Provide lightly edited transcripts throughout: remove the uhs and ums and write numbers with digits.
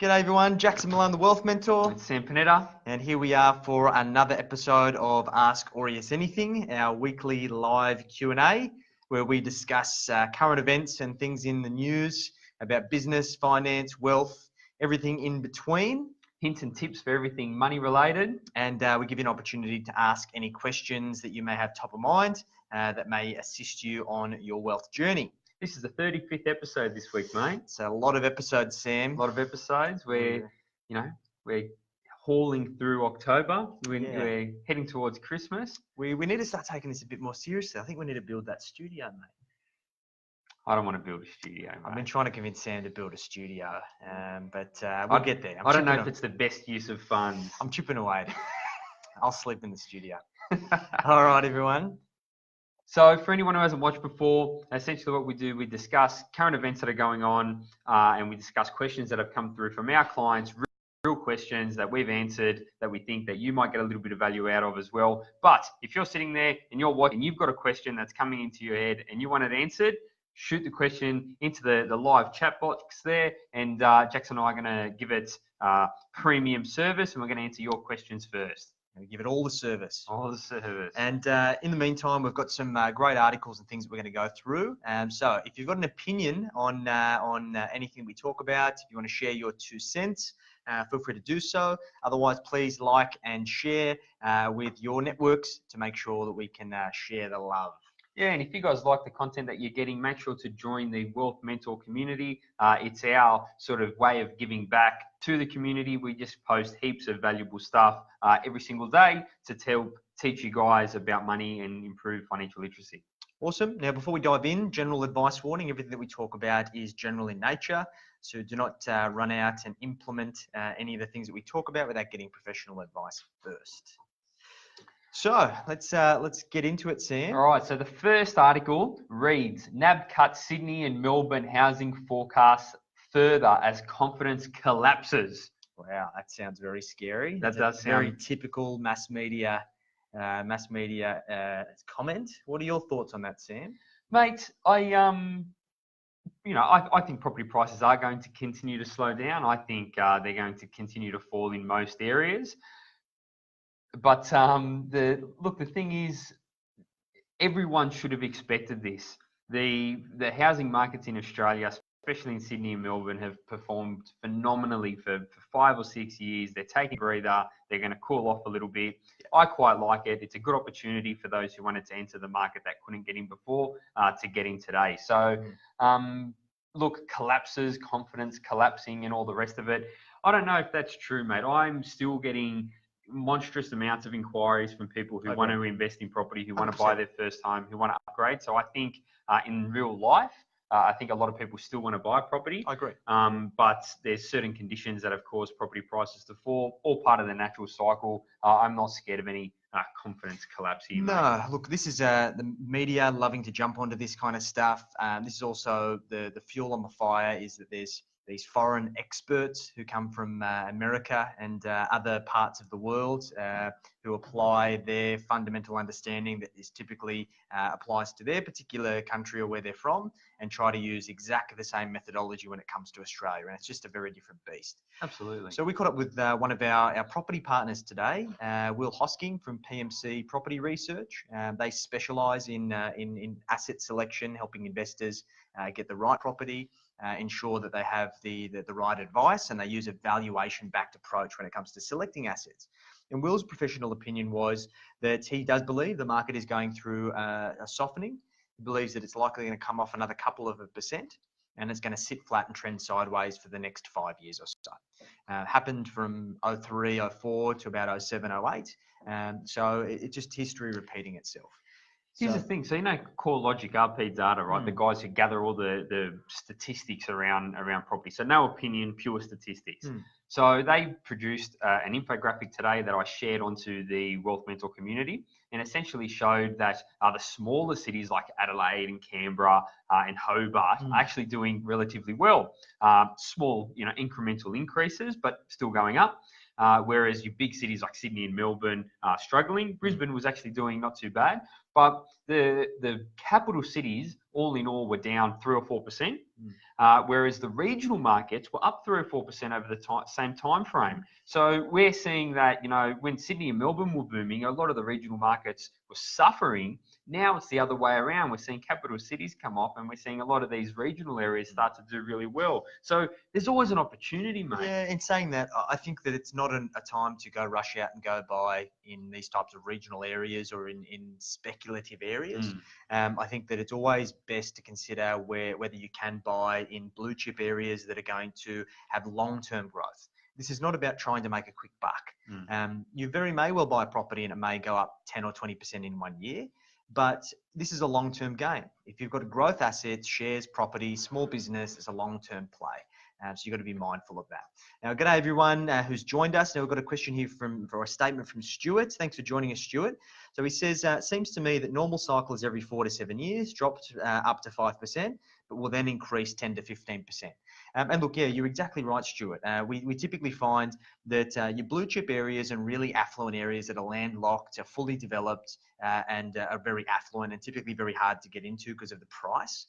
G'day everyone, Jackson Millan, the Wealth Mentor. It's Sam Panetta. And here we are for another episode of Ask Aureus Anything, our weekly live Q&A, where we discuss current events and things in the news about business, finance, wealth, everything in between. Hints and tips for everything money related. And we give you an opportunity to ask any questions that you may have top of mind that may assist you on your wealth journey. This is the 35th episode this week, mate. It's a lot of episodes, Sam. A lot of episodes. We're hauling through October. We're heading towards Christmas. We need to start taking this a bit more seriously. I think we need to build that studio, mate. I don't want to build a studio, mate. I've been trying to convince Sam to build a studio, but we'll get there. I don't know if it's the best use of funds. I'm chipping away. I'll sleep in the studio. All right, everyone. So for anyone who hasn't watched before, essentially what we do, we discuss current events that are going on and we discuss questions that have come through from our clients, real questions that we've answered that we think that you might get a little bit of value out of as well. But if you're sitting there and you're watching and you've got a question that's coming into your head and you want it answered, shoot the question into the live chat box there, and Jackson and I are going to give it premium service, and we're going to answer your questions first. We give it all the service. All the service. And in the meantime, we've got some great articles and things that we're going to go through. So if you've got an opinion on anything we talk about, if you want to share your 2 cents, feel free to do so. Otherwise, please like and share with your networks to make sure that we can share the love. Yeah, and if you guys like the content that you're getting, make sure to join the Wealth Mentor community. It's our sort of way of giving back to the community. We just post heaps of valuable stuff every single day to teach you guys about money and improve financial literacy. Awesome. Now, before we dive in, general advice warning, everything that we talk about is general in nature. So do not run out and implement any of the things that we talk about without getting professional advice first. So let's get into it, Sam. All right. So the first article reads: NAB cuts Sydney and Melbourne housing forecasts further as confidence collapses. Wow, that sounds very scary. That does sound very typical mass media comment. What are your thoughts on that, Sam? Mate, I think property prices are going to continue to slow down. I think they're going to continue to fall in most areas. But the thing is, everyone should have expected this. The housing markets in Australia, especially in Sydney and Melbourne, have performed phenomenally for 5 or 6 years. They're taking a breather. They're going to cool off a little bit. I quite like it. It's a good opportunity for those who wanted to enter the market that couldn't get in before to get in today. So, collapses, confidence collapsing and all the rest of it. I don't know if that's true, mate. I'm still getting monstrous amounts of inquiries from people who want to invest in property, who want to buy their first home, who want to upgrade. So I think in real life, I think a lot of people still want to buy property. I agree. But there's certain conditions that have caused property prices to fall, all part of the natural cycle. I'm not scared of any confidence collapse here. No, look, this is the media loving to jump onto this kind of stuff. This is also the fuel on the fire is that there's these foreign experts who come from America and other parts of the world who apply their fundamental understanding that is typically applies to their particular country or where they're from and try to use exactly the same methodology when it comes to Australia. And it's just a very different beast. Absolutely. So we caught up with one of our property partners today, Will Hosking from PMC Property Research. They specialise in asset selection, helping investors get the right property, ensure that they have the right advice, and they use a valuation-backed approach when it comes to selecting assets. And Will's professional opinion was that he does believe the market is going through a softening. He believes that it's likely going to come off another couple of percent, and it's going to sit flat and trend sideways for the next 5 years or so. Happened from 03, 04 to about 07, 08. So it's just history repeating itself. Here's the thing. So, CoreLogic, RP Data, right? The guys who gather all the statistics around property. So no opinion, pure statistics. So they produced an infographic today that I shared onto the Wealth Mentor community and essentially showed that the smaller cities like Adelaide and Canberra and Hobart are actually doing relatively well. Small, incremental increases, but still going up. Whereas your big cities like Sydney and Melbourne are struggling. Brisbane was actually doing not too bad. But the capital cities, all in all, were down 3 or 4%, whereas the regional markets were up 3 or 4% over the same time frame. So we're seeing that, you know, when Sydney and Melbourne were booming, a lot of the regional markets were suffering. Now it's the other way around. We're seeing capital cities come off, and we're seeing a lot of these regional areas start to do really well. So there's always an opportunity, mate. Yeah, in saying that, I think that it's not a time to go rush out and go buy in these types of regional areas or in speculative areas. I think that it's always best to consider whether you can buy in blue chip areas that are going to have long-term growth. This is not about trying to make a quick buck. You very may well buy a property and it may go up 10 or 20% in 1 year, but this is a long-term game. If you've got a growth assets, shares, property, small business, it's a long-term play. So you've got to be mindful of that. Now, g'day everyone who's joined us. Now we've got a question here for a statement from Stuart. Thanks for joining us, Stuart. So he says, it seems to me that normal cycle is every 4 to 7 years, dropped up to 5%, but will then increase 10 to 15%. And look, yeah, you're exactly right, Stuart. We typically find that your blue chip areas and really affluent areas that are landlocked, are fully developed, and are very affluent and typically very hard to get into because of the price,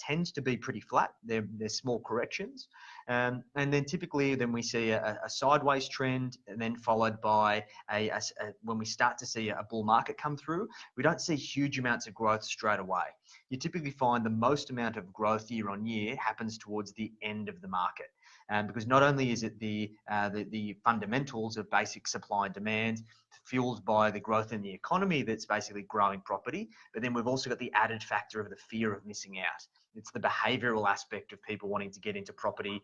tends to be pretty flat. There's small corrections. And then typically then we see a sideways trend, and then followed by when we start to see a bull market come through, we don't see huge amounts of growth straight away. You typically find the most amount of growth year on year happens towards the end of the market. Because not only is it the fundamentals of basic supply and demand fueled by the growth in the economy that's basically growing property, but then we've also got the added factor of the fear of missing out. It's the behavioural aspect of people wanting to get into property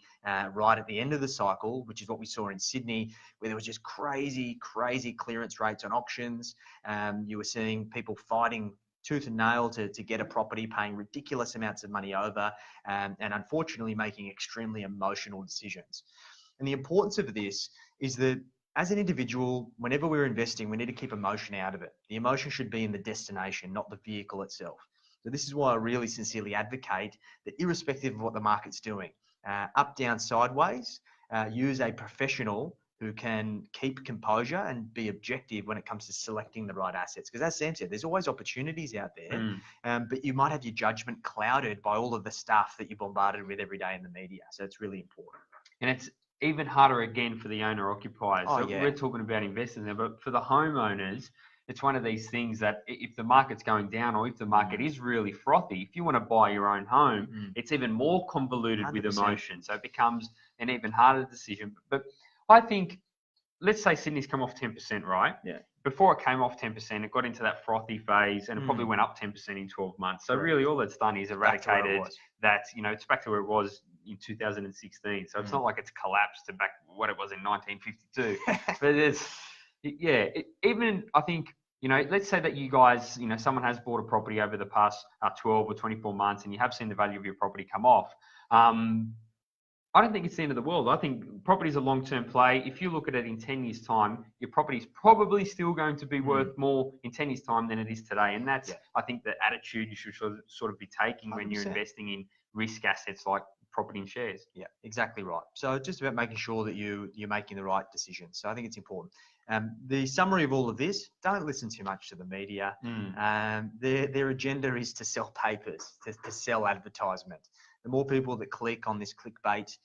right at the end of the cycle, which is what we saw in Sydney, where there was just crazy clearance rates on auctions. You were seeing people fighting tooth and nail to get a property, paying ridiculous amounts of money over, and unfortunately making extremely emotional decisions. And the importance of this is that as an individual, whenever we're investing, we need to keep emotion out of it. The emotion should be in the destination, not the vehicle itself. So this is why I really sincerely advocate that irrespective of what the market's doing, up, down, sideways, use a professional who can keep composure and be objective when it comes to selecting the right assets. Because as Sam said, there's always opportunities out there, but you might have your judgment clouded by all of the stuff that you're bombarded with every day in the media. So it's really important. And it's even harder again for the owner-occupiers. Oh, so yeah. We're talking about investors there, but for the homeowners, it's one of these things that if the market's going down or if the market is really frothy, if you want to buy your own home, it's even more convoluted 100%. With emotion. So it becomes an even harder decision. But I think, let's say Sydney's come off 10%, right? Yeah. Before it came off 10%, it got into that frothy phase and it probably went up 10% in 12 months. So really all it's done is eradicated that, you know, it's back to where it was in 2016. So it's not like it's collapsed to back what it was in 1952. But it's, even I think, you know, let's say that you guys, you know, someone has bought a property over the past 12 or 24 months and you have seen the value of your property come off. I don't think it's the end of the world. I think property is a long-term play. If you look at it in 10 years' time, your property is probably still going to be worth more in 10 years' time than it is today. And that's, I think, the attitude you should sort of be taking 100%. When you're investing in risk assets like property and shares. Yeah, exactly right. So it's just about making sure that you're making the right decisions. So I think it's important. The summary of all of this, don't listen too much to the media. Their agenda is to sell papers, to sell advertisement. The more people that click on this clickbait,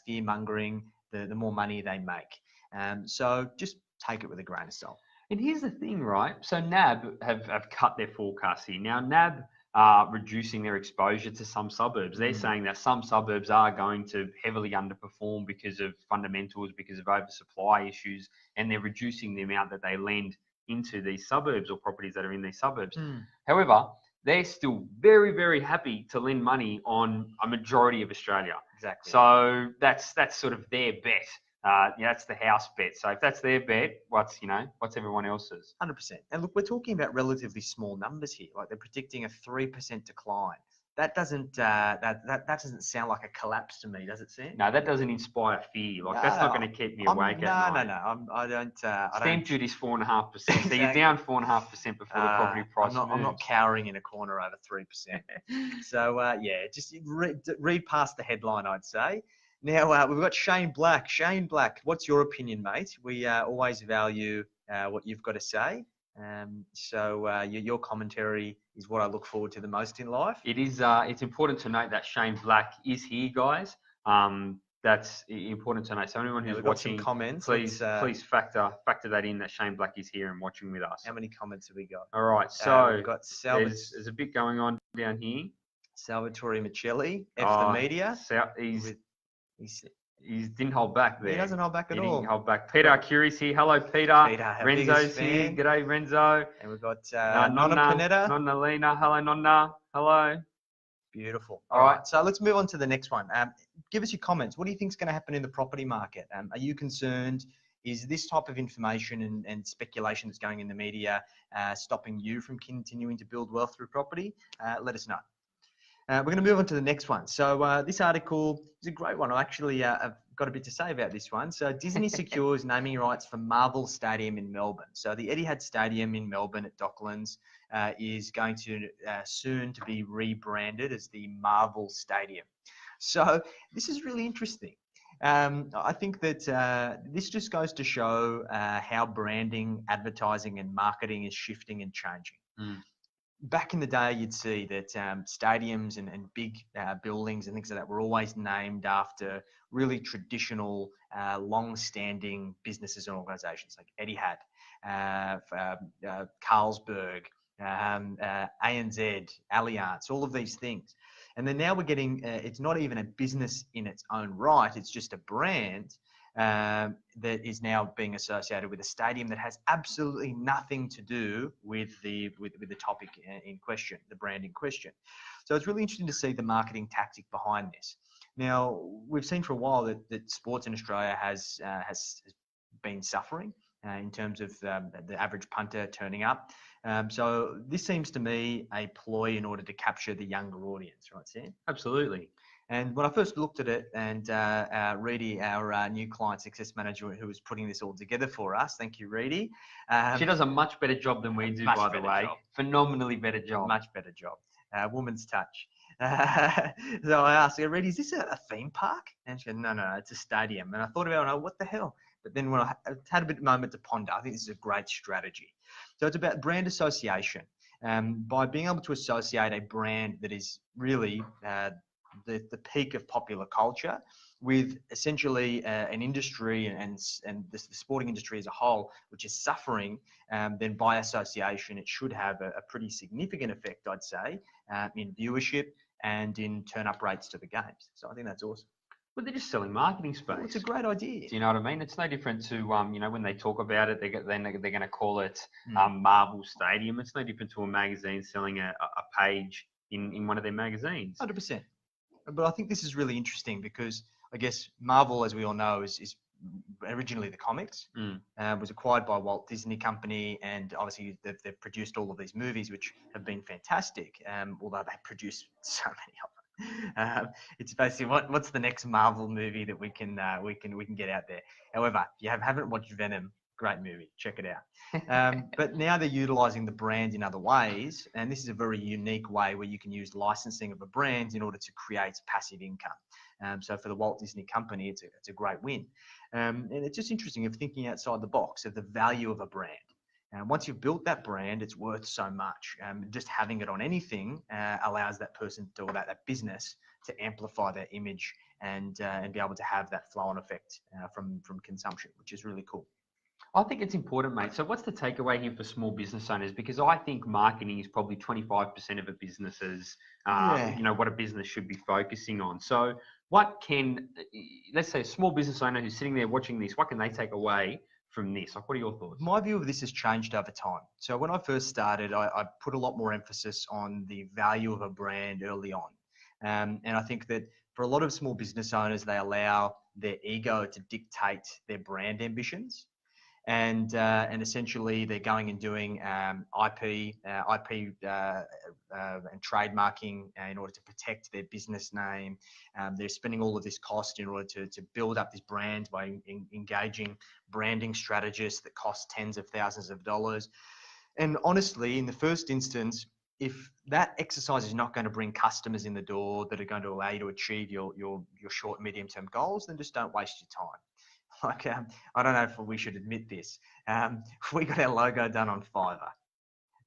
fear-mongering, the more money they make. So just take it with a grain of salt. And here's the thing, right? So NAB have cut their forecast here. Now, NAB are reducing their exposure to some suburbs. They're saying that some suburbs are going to heavily underperform because of fundamentals, because of oversupply issues, and they're reducing the amount that they lend into these suburbs or properties that are in these suburbs. However, they're still very, very happy to lend money on a majority of Australia. Exactly. So that's sort of their bet. That's the house bet. So if that's their bet, what's everyone else's? 100%. And look, we're talking about relatively small numbers here. Like they're predicting a 3% decline. That doesn't that doesn't sound like a collapse to me, does it, Sam? No, that doesn't inspire fear. Like that's not going to keep me awake at night. No. I don't. Stamp duty's 4.5%. So you're down 4.5% before the property price moves. I'm not cowering in a corner over 3%. So just read past the headline, I'd say. Now we've got Shane Black. Shane Black, what's your opinion, mate? We always value what you've got to say. Your commentary is what I look forward to the most in life. It is. It's important to note that Shane Black is here, guys. That's important to note. So anyone who's we've got watching, some comments. please factor that in, that Shane Black is here and watching with us. How many comments have we got? All right, so we've got there's a bit going on down here. Salvatore Michelli, the media. He didn't hold back there. He doesn't hold back at all. He didn't hold back. Peter Arcuri's here. Hello, Peter. Renzo's here. G'day, Renzo. And we've got Nonna Panetta. Nonna Lena. Hello, Nonna. Hello. Beautiful. All right. So let's move on to the next one. Give us your comments. What do you think is going to happen in the property market? Are you concerned? Is this type of information and speculation that's going in the media stopping you from continuing to build wealth through property? Let us know. We're going to move on to the next one. So this article is a great one. I've got a bit to say about this one. So Disney secures naming rights for Marvel Stadium in Melbourne. So the Etihad Stadium in Melbourne at Docklands is going to soon to be rebranded as the Marvel Stadium. So this is really interesting. I think that this just goes to show how branding, advertising and marketing is shifting and changing. Back in the day, you'd see that stadiums and big buildings and things like that were always named after really traditional, long-standing businesses and organisations like Etihad, Carlsberg, ANZ, Allianz, all of these things. And then now we're getting, it's not even a business in its own right, it's just a brand that is now being associated with a stadium that has absolutely nothing to do with the topic in question, the brand in question. So it's really interesting to see the marketing tactic behind this. Now, we've seen for a while that sports in Australia has been suffering in terms of the average punter turning up. So this seems to me a ploy in order to capture the younger audience, right, Sam? Absolutely. And when I first looked at it, and Reedy, our new client success manager, who was putting this all together for us, thank you, Reedy. She does a much better job than we do, by the way. Phenomenally better job. Much better job. Woman's touch. So I asked her, Reedy, is this a theme park? And she said, no, it's a stadium. And I thought about it, what the hell? But then when I had a bit of a moment to ponder, I think this is a great strategy. So it's about brand association. By being able to associate a brand that is really the peak of popular culture with essentially an industry and the sporting industry as a whole, which is suffering, then by association, it should have a pretty significant effect, I'd say, in viewership and in turn-up rates to the games. So I think that's awesome. But they're just selling marketing space. Well, it's a great idea. Do you know what I mean? It's no different to, when they talk about it, they're going to call it Marvel Stadium. It's no different to a magazine selling a page in one of their magazines. 100%. But I think this is really interesting because I guess Marvel, as we all know, is originally the comics. Was acquired by Walt Disney Company, and obviously they've produced all of these movies, which have been fantastic. Although they produce so many of them. It's basically what's the next Marvel movie that we can get out there. However, if you haven't watched Venom, great movie, check it out. But now they're utilizing the brand in other ways, and this is a very unique way where you can use licensing of a brand in order to create passive income. So for the Walt Disney Company, it's a great win. And it's just interesting of thinking outside the box of the value of a brand. And once you've built that brand, it's worth so much. Just having it on anything allows that person or that business to amplify their image and be able to have that flow-on effect from consumption, which is really cool. I think it's important, mate. So what's the takeaway here for small business owners? Because I think marketing is probably 25% of a business's, what a business should be focusing on. So what let's say a small business owner who's sitting there watching this, what can they take away from this? Like, what are your thoughts? My view of this has changed over time. So when I first started, I put a lot more emphasis on the value of a brand early on. And I think that for a lot of small business owners, they allow their ego to dictate their brand ambitions. And essentially they're going and doing IP and trademarking in order to protect their business name. They're spending all of this cost in order to build up this brand by engaging branding strategists that cost tens of thousands of dollars. And honestly, in the first instance, if that exercise is not going to bring customers in the door that are going to allow you to achieve your short, medium-term goals, then just don't waste your time. Like, I don't know if we should admit this. We got our logo done on Fiverr.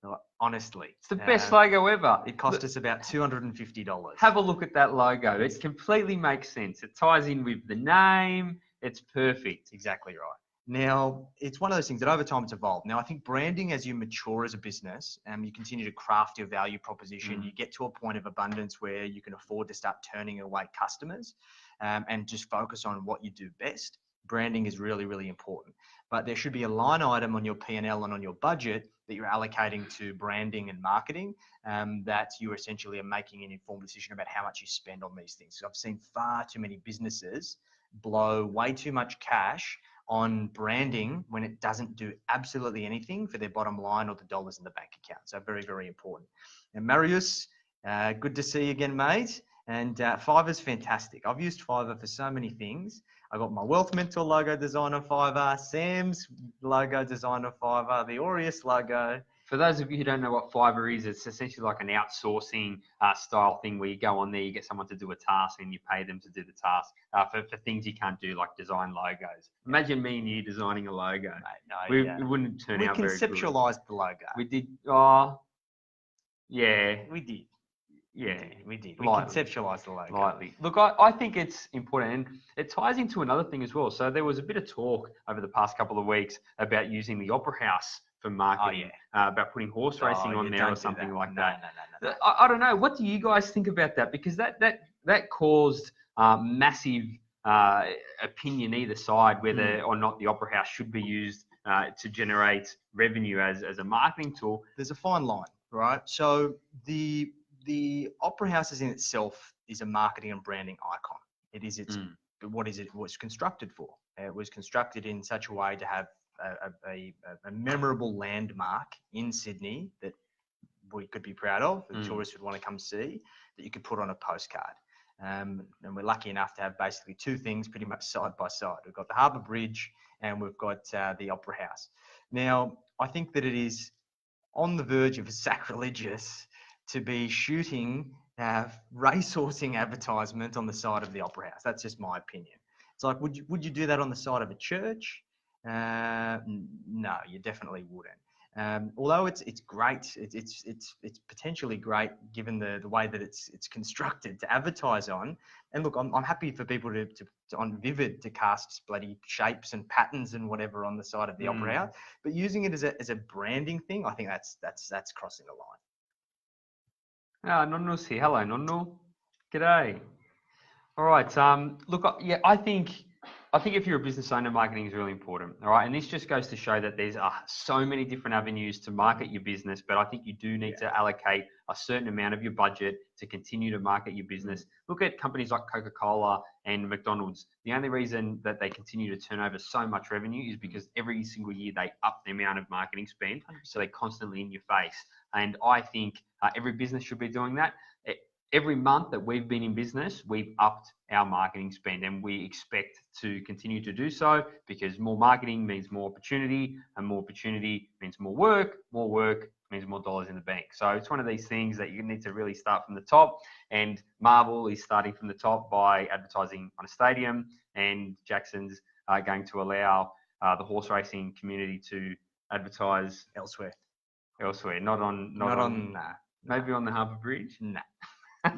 Like, honestly, It's the best logo ever. it cost us about $250. Have a look at that logo. It completely makes sense. It ties in with the name. It's perfect. Exactly right. Now, it's one of those things that over time it's evolved. Now, I think branding, as you mature as a business, you continue to craft your value proposition, you get to a point of abundance where you can afford to start turning away customers and just focus on what you do best. Branding is really, really important. But there should be a line item on your P&L and on your budget that you're allocating to branding and marketing, that you essentially are making an informed decision about how much you spend on these things. So I've seen far too many businesses blow way too much cash on branding when it doesn't do absolutely anything for their bottom line or the dollars in the bank account. So very, very important. And Marius, good to see you again, mate. And Fiverr's fantastic. I've used Fiverr for so many things. I got my Wealth Mentor logo design on Fiverr, Sam's logo design on Fiverr, the Aureus logo. For those of you who don't know what Fiverr is, it's essentially like an outsourcing style thing where you go on there, you get someone to do a task and you pay them to do the task for things you can't do, like design logos. Imagine me and you designing a logo. Mate, no, it wouldn't turn out very good. We conceptualized the logo. We did. Oh, yeah. We did. Yeah, we did. We conceptualized the logo. Lightly. Look, I think it's important, and it ties into another thing as well. So there was a bit of talk over the past couple of weeks about using the Opera House for marketing, about putting horse racing on there or something like that. No. I don't know. What do you guys think about that? Because that caused massive opinion either side, whether or not the Opera House should be used to generate revenue as a marketing tool. There's a fine line, right? So the Opera House in itself is a marketing and branding icon. It is what is it? What's constructed for? It was constructed in such a way to have a memorable landmark in Sydney that we could be proud of, that tourists would want to come see, that you could put on a postcard. And we're lucky enough to have basically two things pretty much side by side. We've got the Harbour Bridge and we've got the Opera House. Now, I think that it is on the verge of sacrilegious to be shooting racehorse advertisement on the side of the Opera House. That's just my opinion. It's like, would you do that on the side of a church? No, you definitely wouldn't. Although it's great, it's potentially great given the way that it's constructed to advertise on. And look, I'm happy for people to on Vivid to cast bloody shapes and patterns and whatever on the side of the Opera House. But using it as a branding thing, I think that's crossing the line. Nonno's here. Hello, Nonno. G'day. All right. Look, I think if you're a business owner, marketing is really important. All right. And this just goes to show that there's so many different avenues to market your business, but I think you do need to allocate a certain amount of your budget to continue to market your business. Look at companies like Coca-Cola and McDonald's. The only reason that they continue to turn over so much revenue is because every single year they up the amount of marketing spend. So they're constantly in your face. And I think every business should be doing that. Every month that we've been in business, we've upped our marketing spend, and we expect to continue to do so because more marketing means more opportunity, and more opportunity means more work means more dollars in the bank. So it's one of these things that you need to really start from the top, and Marvel is starting from the top by advertising on a stadium, and Jackson's going to allow the horse racing community to advertise elsewhere, not on maybe on the Harbour Bridge. Nah.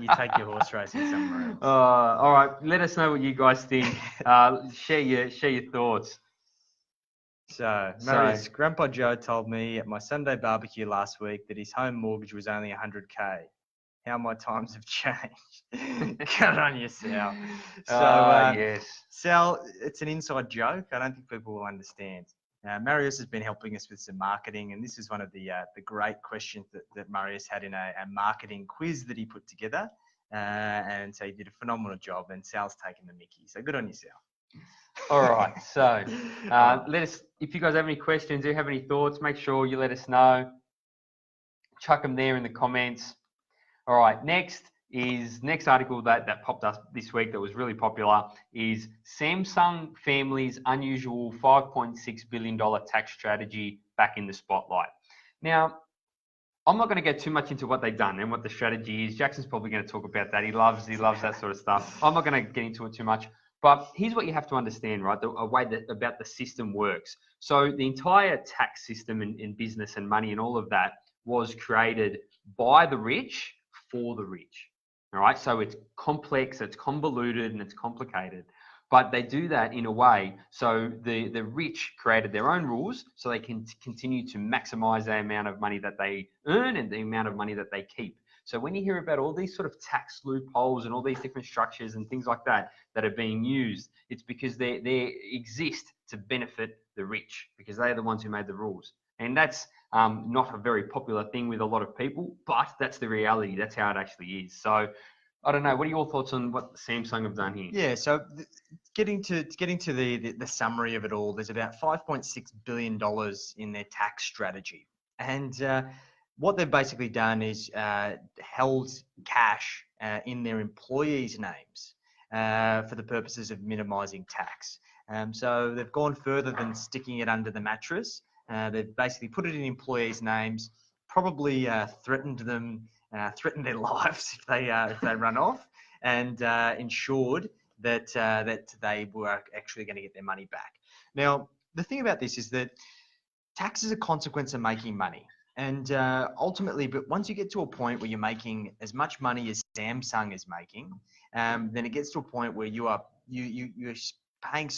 You take your horse racing somewhere else. All right. Let us know what you guys think. Share your thoughts. So, Marius, Grandpa Joe told me at my Sunday barbecue last week that his home mortgage was only $100K. How my times have changed. Good on you, Sal. So, yes. Sal, it's an inside joke. I don't think people will understand. Marius has been helping us with some marketing, and this is one of the great questions that Marius had in a marketing quiz that he put together. And so he did a phenomenal job, and Sal's taken the mickey. So good on you, Sal. All right. So let us, if you guys have any questions, or have any thoughts, make sure you let us know. Chuck them there in the comments. All right. Next article that popped up this week that was really popular is Samsung family's unusual $5.6 billion tax strategy back in the spotlight. Now, I'm not going to get too much into what they've done and what the strategy is. Jackson's probably going to talk about that. He loves that sort of stuff. I'm not going to get into it too much. But here's what you have to understand, right? A way that about the system works. So the entire tax system in business and money and all of that was created by the rich for the rich. All right. So it's complex, it's convoluted, and it's complicated. But they do that in a way so the rich created their own rules so they can continue to maximize the amount of money that they earn and the amount of money that they keep. So when you hear about all these sort of tax loopholes and all these different structures and things like that that are being used, it's because they exist to benefit the rich because they're the ones who made the rules. And that's not a very popular thing with a lot of people, but that's the reality. That's how it actually is. So I don't know. What are your thoughts on what Samsung have done here? Yeah, so getting to the summary of it all, there's about $5.6 billion in their tax strategy. And what they've basically done is held cash in their employees' names for the purposes of minimizing tax. So they've gone further than sticking it under the mattress. They've basically put it in employees' names, probably threatened their lives if they run off, and ensured that they were actually going to get their money back. Now, the thing about this is that tax is a consequence of making money. And ultimately, but once you get to a point where you're making as much money as Samsung is making, then it gets to a point where you're paying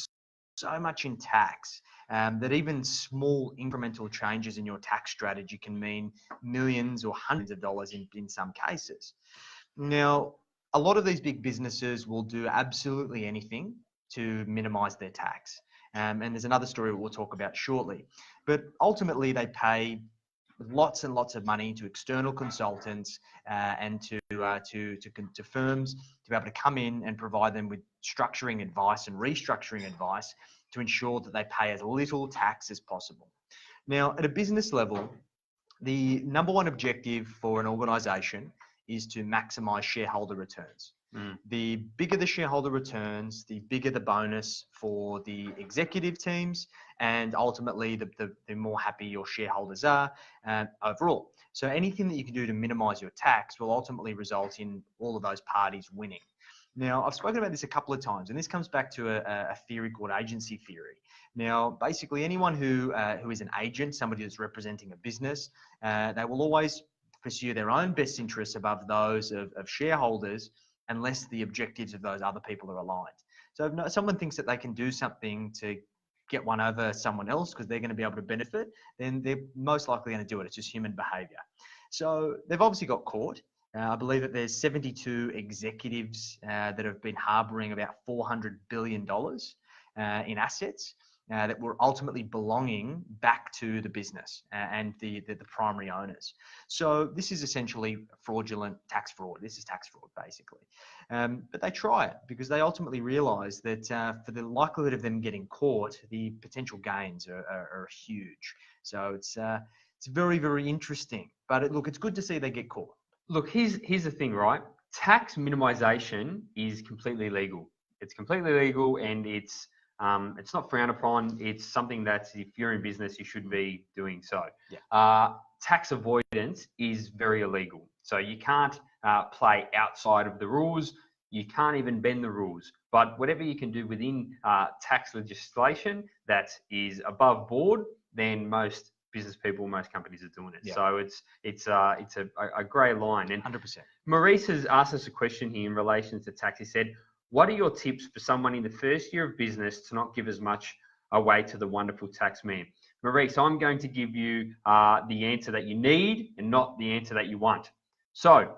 so much in tax that even small incremental changes in your tax strategy can mean millions or hundreds of dollars in some cases. Now, a lot of these big businesses will do absolutely anything to minimize their tax. And there's another story we'll talk about shortly. But ultimately, they pay lots and lots of money to external consultants and to firms to be able to come in and provide them with structuring advice and restructuring advice to ensure that they pay as little tax as possible. Now, at a business level, the number one objective for an organization is to maximize shareholder returns. The bigger the shareholder returns, the bigger the bonus for the executive teams, and ultimately the more happy your shareholders are overall. So anything that you can do to minimize your tax will ultimately result in all of those parties winning. Now, I've spoken about this a couple of times, and this comes back to a theory called agency theory. Now, basically, anyone who is an agent, somebody that's representing a business, they will always pursue their own best interests above those of shareholders, unless the objectives of those other people are aligned. So if someone thinks that they can do something to get one over someone else because they're going to be able to benefit, then they're most likely going to do it. It's just human behavior. So they've obviously got caught. I believe that there's 72 executives that have been harboring about $400 billion in assets that were ultimately belonging back to the business and the primary owners. So this is essentially fraudulent tax fraud. This is tax fraud, basically. But they try it because they ultimately realize that for the likelihood of them getting caught, the potential gains are huge. So it's very, very interesting. But look, it's good to see they get caught. Look, here's the thing, right? Tax minimization is completely legal. It's completely legal, and it's not frowned upon. It's something that if you're in business, you should be doing so. Yeah. Tax avoidance is very illegal. So you can't play outside of the rules. You can't even bend the rules. But whatever you can do within tax legislation that is above board, then most business people, most companies are doing it. Yeah. So it's a grey line. And 100%. Maurice has asked us a question here in relation to tax. He said, what are your tips for someone in the first year of business to not give as much away to the wonderful tax man? Maurice, I'm going to give you the answer that you need and not the answer that you want. So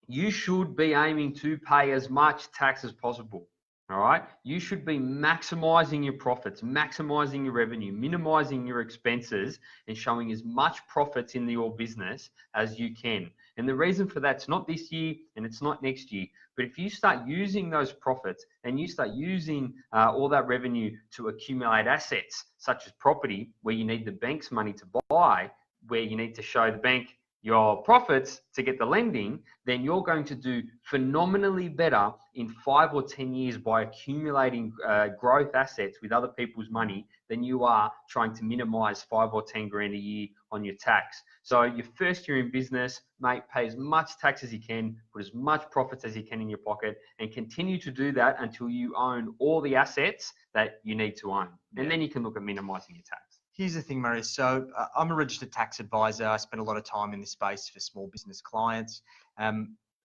you should be aiming to pay as much tax as possible. All right. You should be maximizing your profits, maximizing your revenue, minimizing your expenses, and showing as much profits in your business as you can. And the reason for that's not this year and it's not next year. But if you start using those profits and you start using all that revenue to accumulate assets, such as property, where you need the bank's money to buy, where you need to show the bank, your profits to get the lending, then you're going to do phenomenally better in 5 or 10 years by accumulating growth assets with other people's money than you are trying to minimize 5 or 10 grand a year on your tax. So your first year in business, mate, pay as much tax as you can, put as much profits as you can in your pocket, and continue to do that until you own all the assets that you need to own. And then you can look at minimizing your tax. Here's the thing, Marius. So I'm a registered tax advisor. I spend a lot of time in this space for small business clients.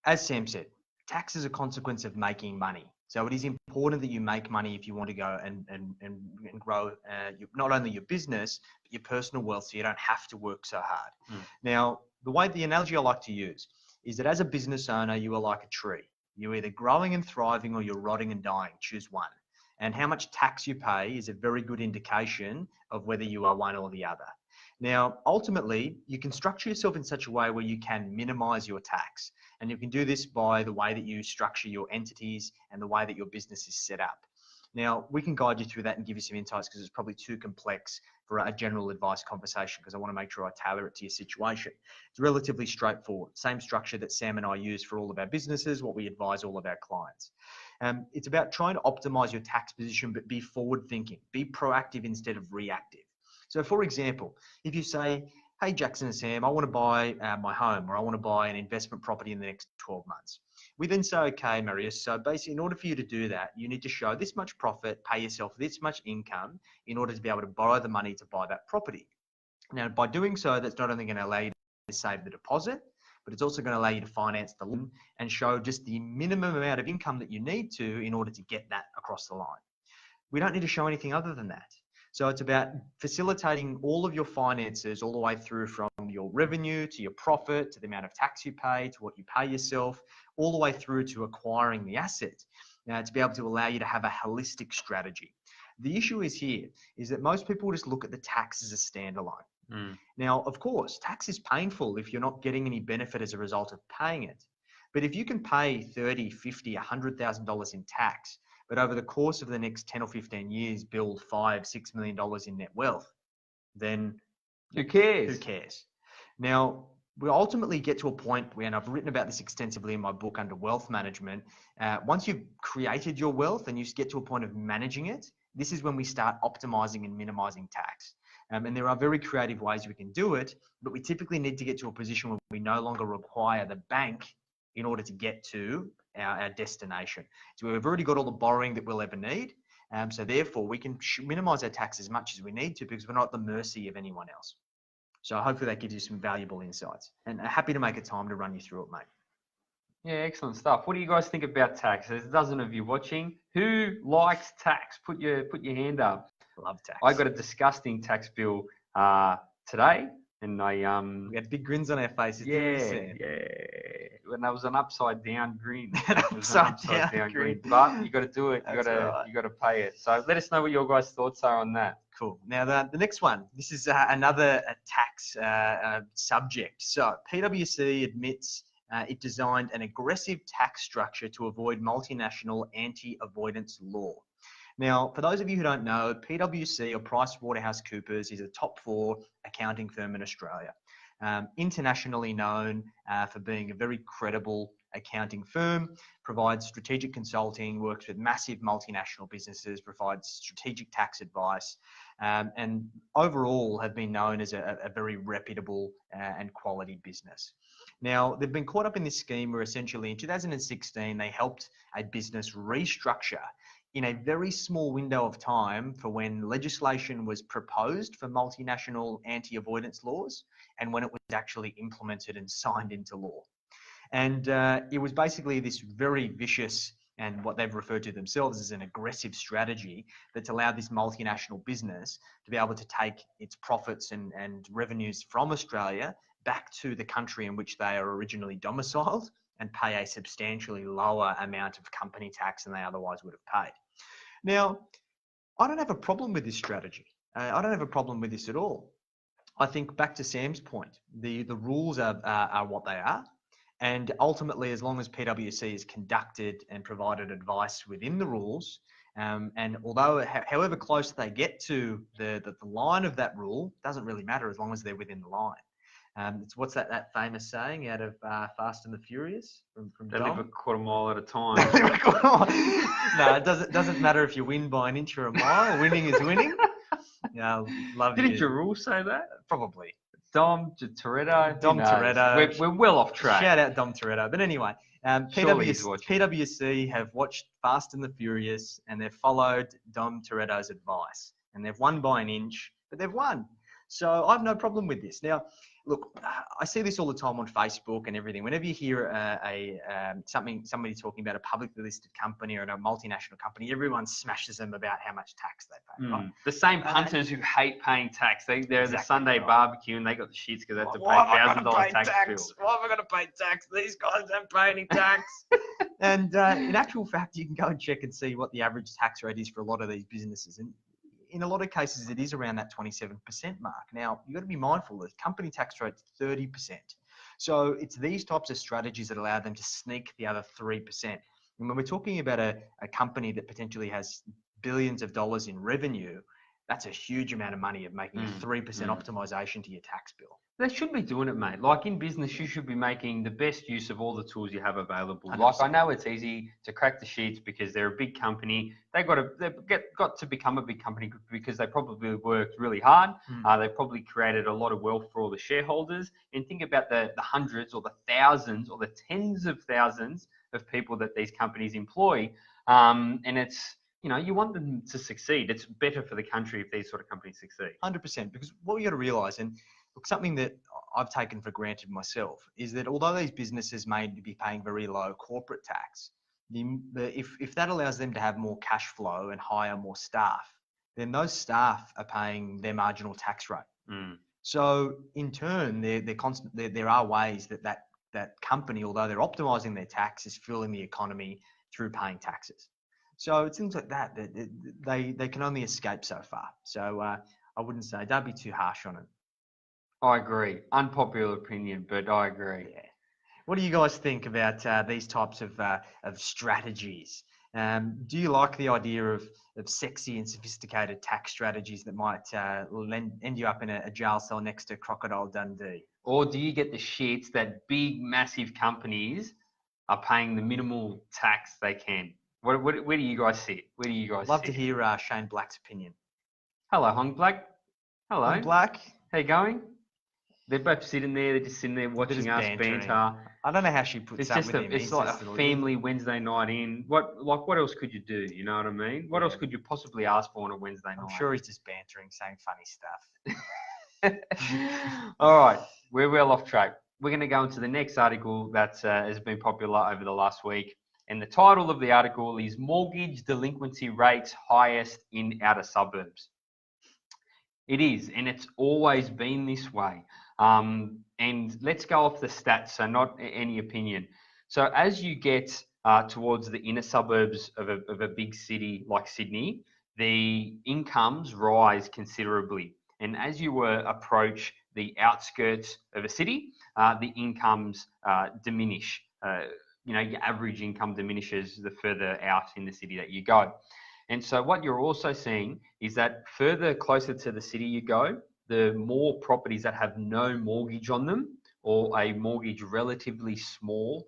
As Sam said, tax is a consequence of making money. So it is important that you make money if you want to go and grow not only your business, but your personal wealth, so you don't have to work so hard. Now, the analogy I like to use is that as a business owner, you are like a tree. You're either growing and thriving or you're rotting and dying. Choose one. And how much tax you pay is a very good indication of whether you are one or the other. Now, ultimately, you can structure yourself in such a way where you can minimize your tax. And you can do this by the way that you structure your entities and the way that your business is set up. Now, we can guide you through that and give you some insights because it's probably too complex for a general advice conversation because I want to make sure I tailor it to your situation. It's relatively straightforward. Same structure that Sam and I use for all of our businesses, what we advise all of our clients. It's about trying to optimize your tax position, but be forward thinking, be proactive instead of reactive. So for example, if you say, hey, Jackson and Sam, I want to buy my home or I want to buy an investment property in the next 12 months. We then say, okay, Marius, so basically in order for you to do that, you need to show this much profit, pay yourself this much income in order to be able to borrow the money to buy that property. Now, by doing so, that's not only going to allow you to save the deposit, but it's also going to allow you to finance the loan and show just the minimum amount of income that you need to in order to get that across the line. We don't need to show anything other than that. So it's about facilitating all of your finances all the way through from your revenue to your profit, to the amount of tax you pay, to what you pay yourself, all the way through to acquiring the asset. Now, to be able to allow you to have a holistic strategy. The issue is here is that most people just look at the tax as a standalone. Now, of course, tax is painful if you're not getting any benefit as a result of paying it. But if you can pay $30,000, $50,000, $100,000 in tax, but over the course of the next 10 or 15 years, build $5, $6 million in net wealth, then who cares? Who cares? Now, we ultimately get to a point where, and I've written about this extensively in my book under wealth management, once you've created your wealth and you get to a point of managing it, this is when we start optimizing and minimizing tax. And there are very creative ways we can do it, but we typically need to get to a position where we no longer require the bank in order to get to our destination. So we've already got all the borrowing that we'll ever need. So therefore, we can minimize our tax as much as we need to because we're not at the mercy of anyone else. So hopefully that gives you some valuable insights. And happy to make a time to run you through it, mate. Yeah, excellent stuff. What do you guys think about tax? There's a dozen of you watching. Who likes tax? Put your hand up. Love tax. I got a disgusting tax bill today, and we had big grins on our faces. Yeah. And that was an upside down grin. It was an upside down grin. But you got to do it. You got to pay it. So let us know what your guys' thoughts are on that. Cool. Now the next one. This is another tax subject. So PwC admits it designed an aggressive tax structure to avoid multinational anti-avoidance law. Now, for those of you who don't know, PwC or PricewaterhouseCoopers is a top 4 accounting firm in Australia. Internationally known for being a very credible accounting firm, provides strategic consulting, works with massive multinational businesses, provides strategic tax advice, and overall have been known as a very reputable and quality business. Now, they've been caught up in this scheme where essentially in 2016, they helped a business restructure in a very small window of time for when legislation was proposed for multinational anti-avoidance laws and when it was actually implemented and signed into law. And it was basically this very vicious and what they've referred to themselves as an aggressive strategy that's allowed this multinational business to be able to take its profits and revenues from Australia back to the country in which they are originally domiciled and pay a substantially lower amount of company tax than they otherwise would have paid. Now, I don't have a problem with this strategy. I don't have a problem with this at all. I think back to Sam's point, the rules are what they are. And ultimately, as long as PwC is conducted and provided advice within the rules, and although however close they get to the line of that rule, doesn't really matter as long as they're within the line. It's what's that famous saying out of Fast and the Furious from They Dom? live a quarter mile at a time. No, it doesn't matter if you win by an inch or a mile. Winning is winning. Yeah, love Didn't you. your rule say that? Probably. Dom Toretto. Dom Toretto. We're well off track. Shout out Dom Toretto. But anyway, Surely he's watching. PwC have watched Fast and the Furious and they've followed Dom Toretto's advice. And they've won by an inch, but they've won. So I have no problem with this. Now, look, I see this all the time on Facebook and everything. Whenever you hear somebody talking about a publicly listed company or a multinational company, everyone smashes them about how much tax they pay. Right? The same punters who hate paying tax. They're Exactly the Sunday right. barbecue and they got the shits because they have to pay Why have I $1,000 tax bill. Why have I got to pay tax? These guys don't pay any tax. And in actual fact, you can go and check and see what the average tax rate is for a lot of these businesses. And in a lot of cases, it is around that 27% mark. Now, you've got to be mindful that company tax rate's 30%. So it's these types of strategies that allow them to sneak the other 3%. And when we're talking about a company that potentially has billions of dollars in revenue, that's a huge amount of money of making a 3% optimization to your tax bill. They should be doing it, mate. Like in business, you should be making the best use of all the tools you have available. 100%. Like I know it's easy to crack the sheets because they're a big company. They've got to become a big company because they probably worked really hard. They've probably created a lot of wealth for all the shareholders. And think about the hundreds or the thousands or the tens of thousands of people that these companies employ. And it's, you want them to succeed. It's better for the country if these sort of companies succeed. 100%. Because what we got to realise, and look, something that I've taken for granted myself, is that although these businesses may be paying very low corporate tax, if that allows them to have more cash flow and hire more staff, then those staff are paying their marginal tax rate. So in turn, there are ways that company, although they're optimising their tax, is fueling the economy through paying taxes. So it's things like that they can only escape so far. So I wouldn't say, don't be too harsh on it. I agree. Unpopular opinion, but I agree. Yeah. What do you guys think about these types of strategies? Do you like the idea of sexy and sophisticated tax strategies that might end you up in a jail cell next to Crocodile Dundee? Or do you get the shits that big, massive companies are paying the minimal tax they can? Where do you guys sit? Where do you guys Love sit? to hear Shane Black's opinion. Hello, Hong Black. Hello. Hong Black. How you going? They're both sitting there. They're just sitting there watching us banter. I don't know how she puts that with him. It's like a family Wednesday night in. What else could you do? You know what I mean? What else could you possibly ask for on a Wednesday night? I'm sure he's just bantering, saying funny stuff. All right, we're well off track. We're going to go into the next article that has been popular over the last week. And the title of the article is Mortgage Delinquency Rates Highest in Outer Suburbs. It is, and it's always been this way. And let's go off the stats, so not any opinion. So as you get towards the inner suburbs of a big city like Sydney, the incomes rise considerably. And as you approach the outskirts of a city, the incomes diminish. Your average income diminishes the further out in the city that you go. And so what you're also seeing is that further closer to the city you go, the more properties that have no mortgage on them or a mortgage relatively small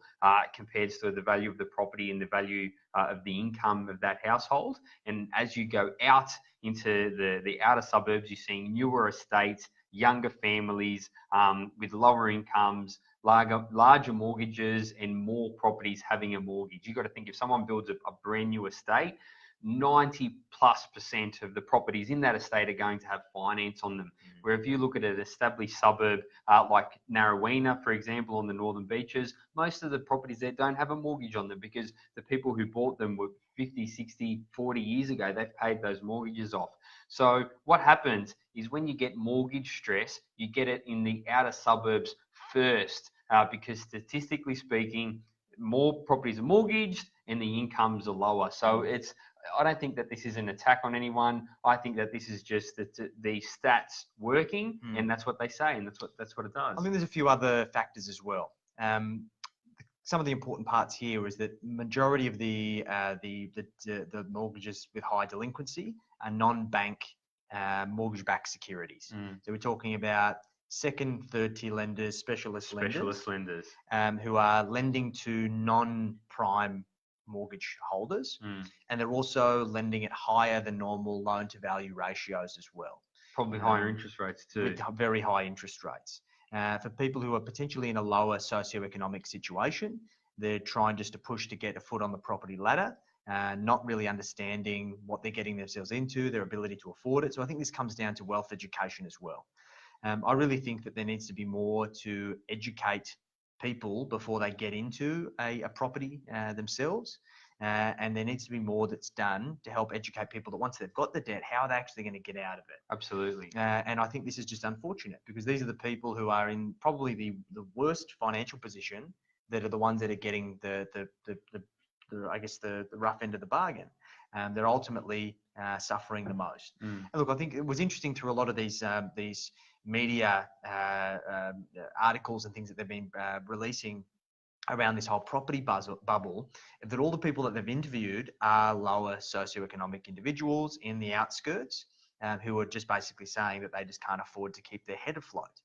compared to the value of the property and the value of the income of that household. And as you go out into the outer suburbs, you're seeing newer estates, younger families with lower incomes, larger mortgages and more properties having a mortgage. You've got to think if someone builds a brand new estate, 90+% of the properties in that estate are going to have finance on them. Where if you look at an established suburb like Narrowena, for example, on the northern beaches, most of the properties there don't have a mortgage on them because the people who bought them were 50, 60, 40 years ago. They've paid those mortgages off. So what happens is when you get mortgage stress, you get it in the outer suburbs first because statistically speaking, more properties are mortgaged and the incomes are lower. So I don't think that this is an attack on anyone. I think that this is just the stats working, and that's what they say, and that's what it does. I mean, there's a few other factors as well. Some of the important parts here is that majority of the mortgages with high delinquency are non-bank mortgage-backed securities. So we're talking about second, third tier lenders, specialist lenders. Who are lending to non-prime mortgage holders. And they're also lending at higher than normal loan to value ratios as well. Probably higher interest rates too. With very high interest rates. For people who are potentially in a lower socioeconomic situation, they're trying just to push to get a foot on the property ladder, not really understanding what they're getting themselves into, their ability to afford it. So I think this comes down to wealth education as well. I really think that there needs to be more to educate people before they get into a property themselves. And there needs to be more that's done to help educate people that once they've got the debt, how are they actually going to get out of it? Absolutely. And I think this is just unfortunate because these are the people who are in probably the worst financial position that are the ones that are getting the rough end of the bargain. They're ultimately suffering the most. And look, I think it was interesting through a lot of these media articles and things that they've been releasing around this whole property bubble, that all the people that they've interviewed are lower socioeconomic individuals in the outskirts who are just basically saying that they just can't afford to keep their head afloat.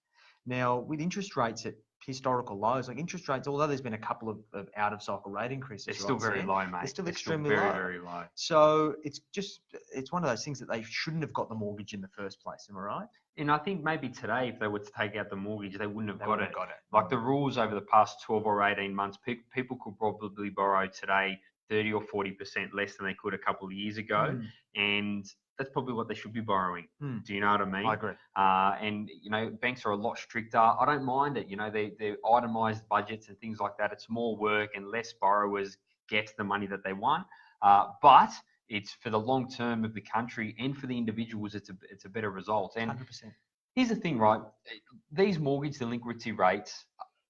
Now, with interest rates at historical lows, like interest rates, although there's been a couple of out-of-cycle rate increases, it's still very low, mate. It's still it's extremely still very, low. very low. So it's one of those things that they shouldn't have got the mortgage in the first place. Am I right? And I think maybe today, if they were to take out the mortgage, they wouldn't have got it. Got it. Like the rules over the past 12 or 18 months, people could probably borrow today 30 or 40% less than they could a couple of years ago. And that's probably what they should be borrowing. Do you know what I mean? I agree. And, banks are a lot stricter. I don't mind it. They're itemised budgets and things like that. It's more work and less borrowers get the money that they want. But it's for the long term of the country and for the individuals, it's a better result. And 100%. Here's the thing, right? These mortgage delinquency rates,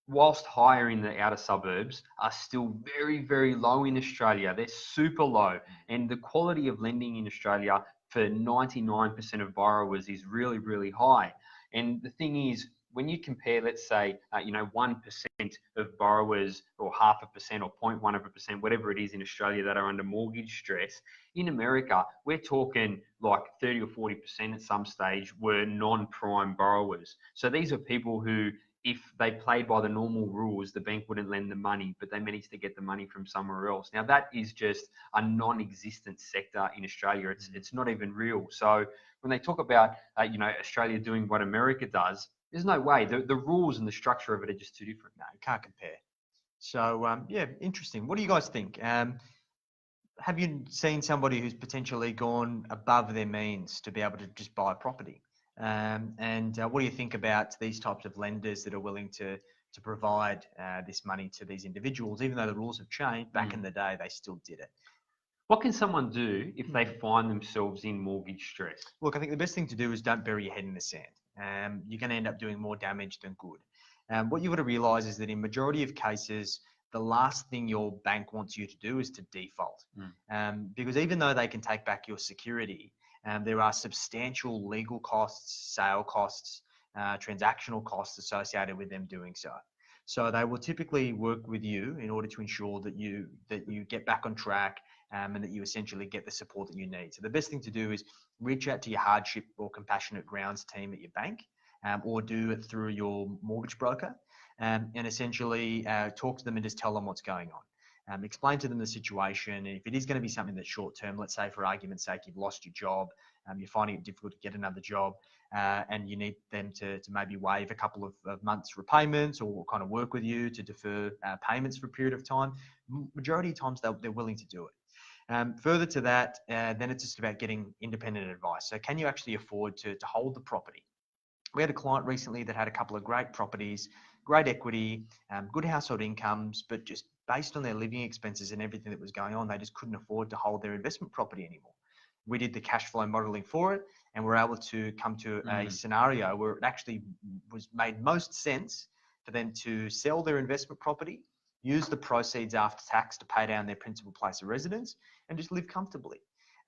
whilst higher in the outer suburbs, are still very, very low in Australia. They're super low. And the quality of lending in Australia for 99% of borrowers is really, really high. And the thing is, when you compare, let's say, 1% of borrowers or 0.5% or 0.1%, whatever it is in Australia that are under mortgage stress, in America, we're talking like 30 or 40% at some stage were non-prime borrowers. So these are people who, if they played by the normal rules, the bank wouldn't lend them money, but they managed to get the money from somewhere else. Now, that is just a non-existent sector in Australia. It's not even real. So when they talk about, Australia doing what America does, there's no way. The rules and the structure of it are just too different. No, can't compare. So, interesting. What do you guys think? Have you seen somebody who's potentially gone above their means to be able to just buy a property? And what do you think about these types of lenders that are willing to provide this money to these individuals, even though the rules have changed? Back in the day, they still did it. What can someone do if they find themselves in mortgage stress? Look, I think the best thing to do is don't bury your head in the sand. You're going to end up doing more damage than good. What you've got to realise is that in majority of cases, the last thing your bank wants you to do is to default. Because even though they can take back your security, there are substantial legal costs, sale costs, transactional costs associated with them doing so. So they will typically work with you in order to ensure that you get back on track and that you essentially get the support that you need. So the best thing to do is reach out to your hardship or compassionate grounds team at your bank, or do it through your mortgage broker, and essentially talk to them and just tell them what's going on. Explain to them the situation. And if it is going to be something that's short term, let's say for argument's sake, you've lost your job, you're finding it difficult to get another job, and you need them to maybe waive a couple of months repayments or kind of work with you to defer payments for a period of time, majority of times they're willing to do it. Further to that, then it's just about getting independent advice. So can you actually afford to hold the property? We had a client recently that had a couple of great properties, great equity, good household incomes, but just based on their living expenses and everything that was going on, they just couldn't afford to hold their investment property anymore. We did the cash flow modeling for it, and we're able to come to a scenario where it actually made most sense for them to sell their investment property, use the proceeds after tax to pay down their principal place of residence, and just live comfortably.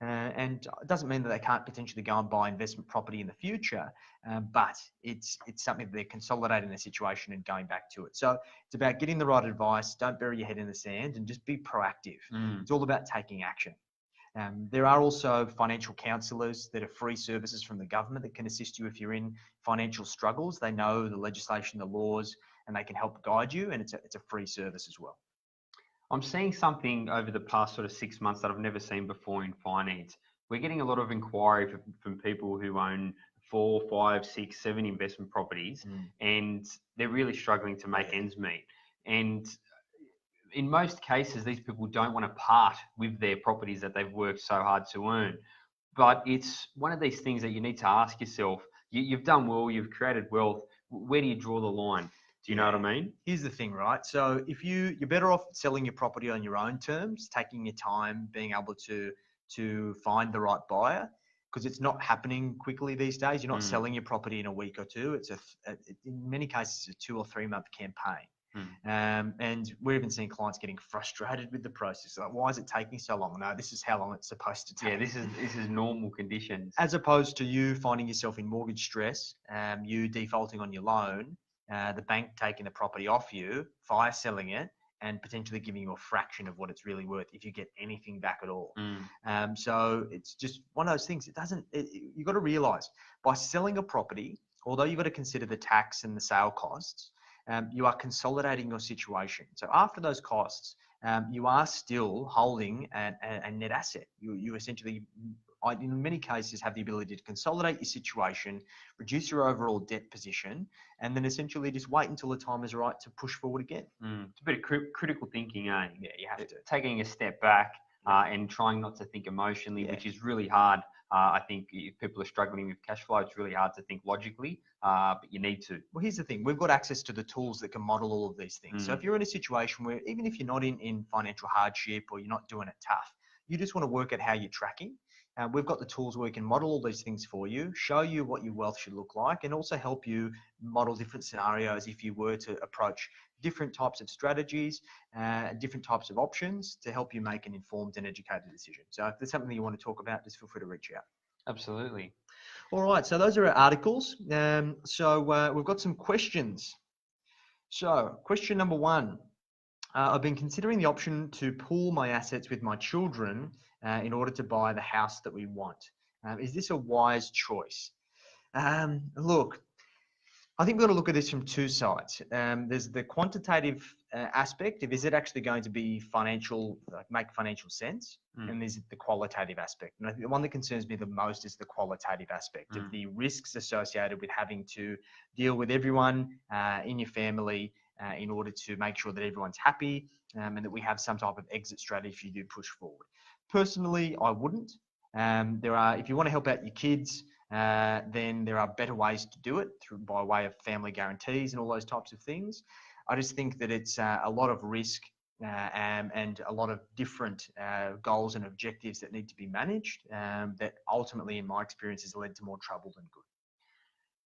And it doesn't mean that they can't potentially go and buy investment property in the future, but it's something that they're consolidating their situation and going back to it. So it's about getting the right advice. Don't bury your head in the sand and just be proactive. It's all about taking action. There are also financial counsellors that are free services from the government that can assist you if you're in financial struggles. They know the legislation, the laws, and they can help guide you, and it's a free service as well. I'm seeing something over the past sort of 6 months that I've never seen before in finance. We're getting a lot of inquiry from people who own 4, 5, 6, 7 investment properties, and they're really struggling to make ends meet. And in most cases, these people don't want to part with their properties that they've worked so hard to earn. But it's one of these things that you need to ask yourself. You've done well, you've created wealth. Where do you draw the line? Do you know what I mean? Here's the thing, right? So if you're better off selling your property on your own terms, taking your time, being able to find the right buyer, because it's not happening quickly these days. You're not selling your property in a week or two. It's in many cases a 2 or 3 month campaign. And we're even seeing clients getting frustrated with the process. Like, why is it taking so long? No, this is how long it's supposed to take. Yeah, this is normal conditions. As opposed to you finding yourself in mortgage stress, you defaulting on your loan, the bank taking the property off you, fire selling it, and potentially giving you a fraction of what it's really worth if you get anything back at all. So it's just one of those things. You've got to realize by selling a property, although you've got to consider the tax and the sale costs, you are consolidating your situation. So after those costs, you are still holding a net asset. You essentially, in many cases, have the ability to consolidate your situation, reduce your overall debt position, and then essentially just wait until the time is right to push forward again. It's a bit of critical thinking, eh? Yeah, you have to. Taking a step back and trying not to think emotionally, which is really hard. I think if people are struggling with cash flow, it's really hard to think logically, but you need to. Well, here's the thing. We've got access to the tools that can model all of these things. So if you're in a situation where, even if you're not in financial hardship or you're not doing it tough, you just want to work at how you're tracking, we've got the tools where we can model all these things for you, show you what your wealth should look like, and also help you model different scenarios if you were to approach different types of strategies, different types of options to help you make an informed and educated decision. So if there's something that you want to talk about, just feel free to reach out. Absolutely. All right, so those are our articles. We've got some questions. So question number 1. I've been considering the option to pool my assets with my children in order to buy the house that we want. Is this a wise choice? Look, I think we've got to look at this from two sides. There's the quantitative aspect of, is it actually going to be make financial sense? And there's the qualitative aspect. And I think the one that concerns me the most is the qualitative aspect of the risks associated with having to deal with everyone in your family in order to make sure that everyone's happy and that we have some type of exit strategy if you do push forward. Personally, I wouldn't. If you want to help out your kids, then there are better ways to do it by way of family guarantees and all those types of things. I just think that it's a lot of risk and a lot of different goals and objectives that need to be managed that ultimately, in my experience, has led to more trouble than good.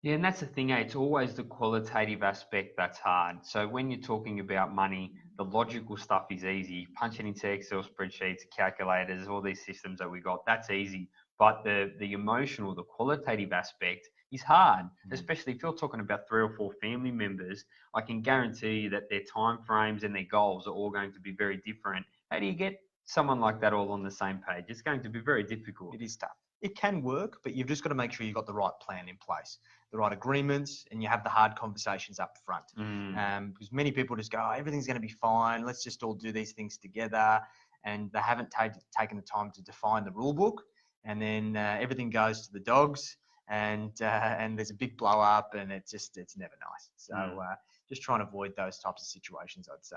Yeah, and that's the thing, it's always the qualitative aspect that's hard. So when you're talking about money, the logical stuff is easy. Punch it into Excel spreadsheets, calculators, all these systems that we got, that's easy. But the emotional, the qualitative aspect is hard, especially if you're talking about 3 or 4 family members. I can guarantee you that their time frames and their goals are all going to be very different. How do you get someone like that all on the same page? It's going to be very difficult. It is tough. It can work, but you've just got to make sure you've got the right plan in place, the right agreements, and you have the hard conversations up front. Because many people just go, everything's going to be fine. Let's just all do these things together. And they haven't taken the time to define the rule book. And then everything goes to the dogs and there's a big blow up and it's never nice. So just try and avoid those types of situations, I'd say.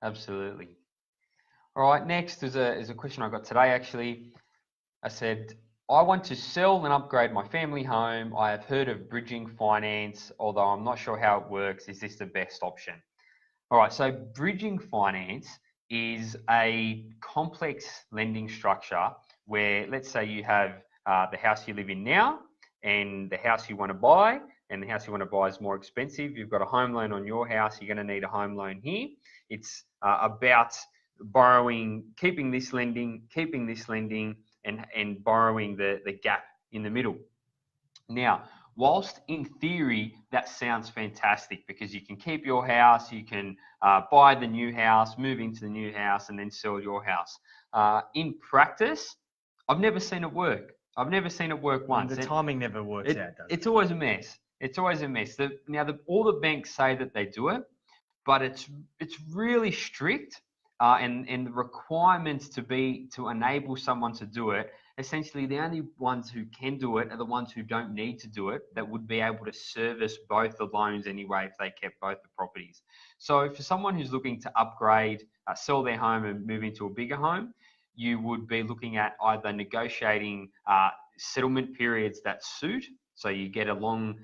Absolutely. All right, next is a question I got today, actually. I said, I want to sell and upgrade my family home. I have heard of bridging finance, although I'm not sure how it works. Is this the best option? All right, so bridging finance is a complex lending structure where, let's say you have the house you live in now and the house you want to buy, and the house you want to buy is more expensive. You've got a home loan on your house. You're going to need a home loan here. It's about borrowing, keeping this lending, and borrowing the gap in the middle. Now, whilst in theory that sounds fantastic because you can keep your house, you can buy the new house, move into the new house, and then sell your house. In practice, I've never seen it work. I've never seen it work once. The timing never works out, does it? It's always a mess. It's always a mess. All the banks say that they do it, but it's really strict, and the requirements to enable someone to do it. Essentially, the only ones who can do it are the ones who don't need to do it, that would be able to service both the loans anyway if they kept both the properties. So for someone who's looking to upgrade, sell their home and move into a bigger home, you would be looking at either negotiating settlement periods that suit. So you get a long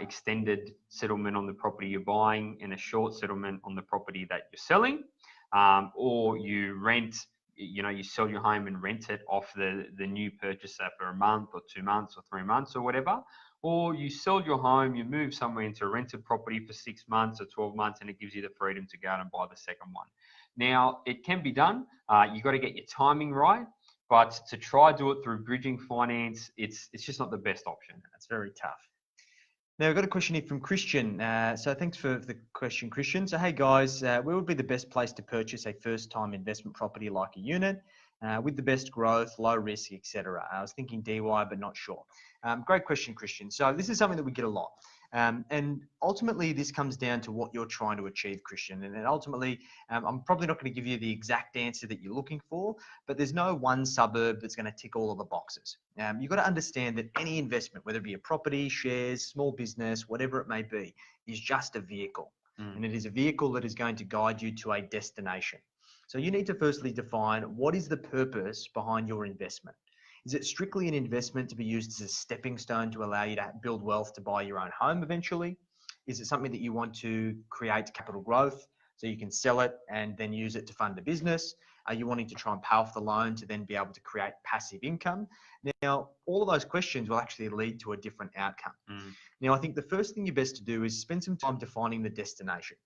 extended settlement on the property you're buying and a short settlement on the property that you're selling, or you rent, you sell your home and rent it off the new purchaser for a month or 2 months or 3 months or whatever, or you sell your home, you move somewhere into a rented property for 6 months or 12 months, and it gives you the freedom to go out and buy the second one. Now, it can be done. You've got to get your timing right, but to try do it through bridging finance, it's just not the best option. That's very tough. Now, we've got a question here from Christian. So thanks for the question, Christian. So, hey guys, where would be the best place to purchase a first-time investment property like a unit with the best growth, low risk, etc.? I was thinking DY, but not sure. Great question, Christian. So this is something that we get a lot. And ultimately, this comes down to what you're trying to achieve, Christian. And then ultimately, I'm probably not going to give you the exact answer that you're looking for, but there's no one suburb that's going to tick all of the boxes. You've got to understand that any investment, whether it be a property, shares, small business, whatever it may be, is just a vehicle. And it is a vehicle that is going to guide you to a destination. So you need to firstly define what is the purpose behind your investment. Is it strictly an investment to be used as a stepping stone to allow you to build wealth to buy your own home eventually? Is it something that you want to create capital growth so you can sell it and then use it to fund a business? Are you wanting to try and pay off the loan to then be able to create passive income? Now, all of those questions will actually lead to a different outcome. Now, I think the first thing you're best to do is spend some time defining the destination.